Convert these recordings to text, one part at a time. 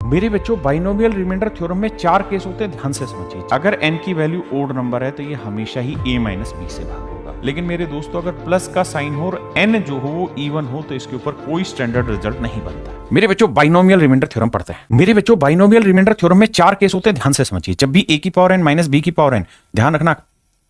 मेरे बच्चों binomial remainder theorem में 4 केस होते हैं, ध्यान से समझिए। अगर n की वैल्यू ओड नंबर है तो ये हमेशा ही a माइनस बी से भाग होगा। लेकिन मेरे दोस्तों अगर प्लस का साइन हो और n जो हो वो इवन हो तो इसके ऊपर कोई स्टैंडर्ड रिजल्ट नहीं बनता। मेरे बच्चों बाइनोमियल रिमाइंडर थ्योरम पढ़ते हैं। मेरे बच्चों बाइनोमियल रिमाइंडर थ्योरम में 4 केस होते हैं, ध्यान से समझिए। जब भी a की पावर n माइनस b की पावर n, ध्यान रखना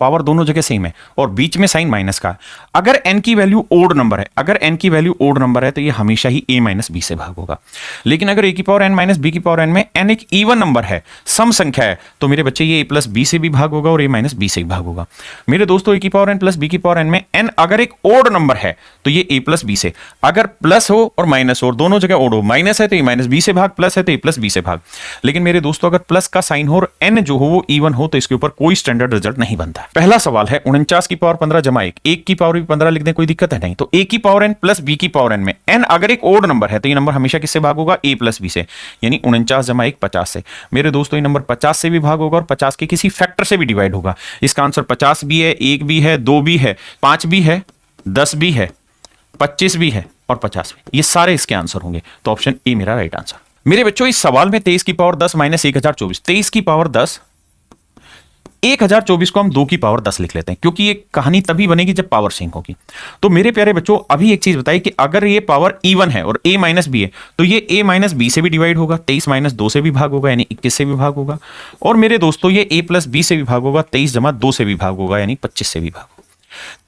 पावर दोनों जगह सेम है और बीच में साइन माइनस का। अगर n की वैल्यू ओड नंबर है, अगर n की वैल्यू ओड नंबर है तो ये हमेशा ही a माइनस बी से भाग होगा। लेकिन अगर a की पावर n माइनस b की पावर n में n एक इवन नंबर है, सम संख्या है, तो मेरे बच्चे ये a प्लस बी से भी भाग होगा और a माइनस बी से भी भाग होगा। मेरे दोस्तों a की पावर n प्लस b की पावर n में n अगर एक ओड नंबर है तो ये a प्लस बी से, अगर प्लस हो और माइनस हो और दोनों जगह ओड हो, माइनस है तो a माइनस बी से भाग, प्लस है तो a प्लस बी से भाग। लेकिन मेरे दोस्तों अगर प्लस का साइन हो और n जो हो वो इवन हो तो इसके ऊपर कोई स्टैंडर्ड रिजल्ट नहीं बनता। पहला सवाल है 49 की पावर 15 जमा 1, 1 की पावर भी 15 लिख दें, कोई दिक्कत है नहीं। तो a की पावर n प्लस b की पावर n में n अगर एक ओड नंबर है तो ये नंबर हमेशा किससे भाग होगा? a प्लस b से, यानी 49 जमा 1 50 से। मेरे दोस्तों ये नंबर 50 से भी भाग होगा और 50 के किसी फैक्टर से भी डिवाइड होगा। इसका आंसर 50 भी है, 1 भी है, 2 भी है, 5 भी है, 10 भी है, 25 भी है और 50 भी। ये सारे इसके आंसर होंगे, तो ऑप्शन ए मेरा राइट आंसर। मेरे बच्चों इस सवाल में 23 की पावर 10 माइनस 1024, 23 की पावर 10, 1024 को हम 2 की पावर 10 लिख लेते हैं, क्योंकि ये कहानी तभी बनेगी जब पावर सिंक होगी। तो मेरे प्यारे बच्चों अभी एक चीज बताइए कि अगर ये पावर इवन है और a माइनस बी है तो ये a माइनस बी से भी डिवाइड होगा, 23 माइनस 2 से भी भाग होगा यानी 21 से भी भाग होगा। और मेरे दोस्तों ये a प्लस बी से भी भाग होगा, 23 जमा 2 से भी भाग होगा यानी 25 से भी भाग होगा।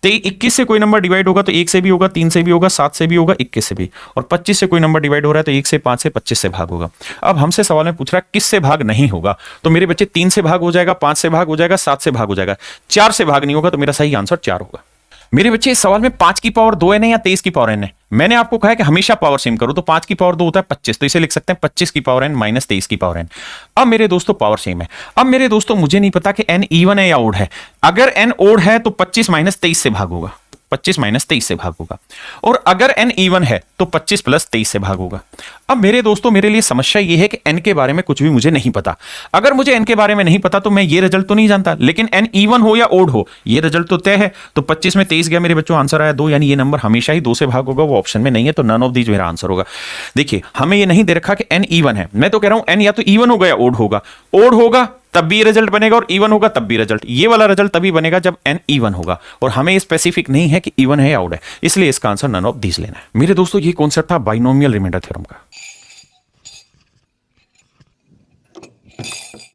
21 से कोई नंबर डिवाइड होगा तो 1 से भी होगा, 3 से भी होगा, 7 से भी होगा, 21 से भी। और 25 से कोई नंबर डिवाइड हो रहा है तो 1 से 5 से 25 से भाग होगा। अब हमसे सवाल में पूछ रहा है किस से भाग नहीं होगा, तो मेरे बच्चे 3 से भाग हो जाएगा, 5 से भाग हो जाएगा, 7 से भाग हो जाएगा, 4 से भाग नहीं होगा, तो मेरा सही आंसर 4 होगा। मेरे बच्चे इस सवाल में 5 की पावर 2 n है या 23 की पावर n है। मैंने आपको कहा है कि हमेशा पावर सेम करो, तो 5 की पावर 2 होता है 25, तो इसे लिख सकते हैं 25 की पावर n माइनस 23 की पावर n। अब मेरे दोस्तों पावर सेम है। अब मेरे दोस्तों मुझे नहीं पता कि n इवन है या ओड है। अगर n ओड है तो 25 माइनस 23 से भाग होगा, 25 माइनस 23 से भाग होगा। और अगर n इवन है तो 25 प्लस 23 से भाग होगा। अब मेरे दोस्तों मेरे लिए समस्या यह है कि n के बारे में कुछ भी मुझे नहीं पता। अगर मुझे n के बारे में नहीं पता तो मैं ये रिजल्ट तो नहीं जानता, लेकिन n इवन हो या ओड हो ये रिजल्ट तो तय है। तो 25 में 23 गया मेरे बच्चों, आंसर आया 2, यानी ये नंबर हमेशा ही 2 से भाग होगा, वो ऑप्शन में नहीं है, तो नन ऑफ दीज मेरा आंसर होगा। देखिए हमें ये नहीं दे रखा कि n इवन है, मैं तो कह रहा हूं n या तो इवन होगा या ओड होगा। ओड होगा तब भी रिजल्ट बनेगा और इवन होगा तब भी रिजल्ट। ये वाला रिजल्ट तभी बनेगा जब n इवन होगा, और हमें स्पेसिफिक नहीं है कि इवन है या ओड है, इसलिए इसका आंसर नन ऑफ दीज लेना है। मेरे दोस्तों ये कॉन्सेप्ट था बाइनोमियल रिमाइंडर थ्योरम का।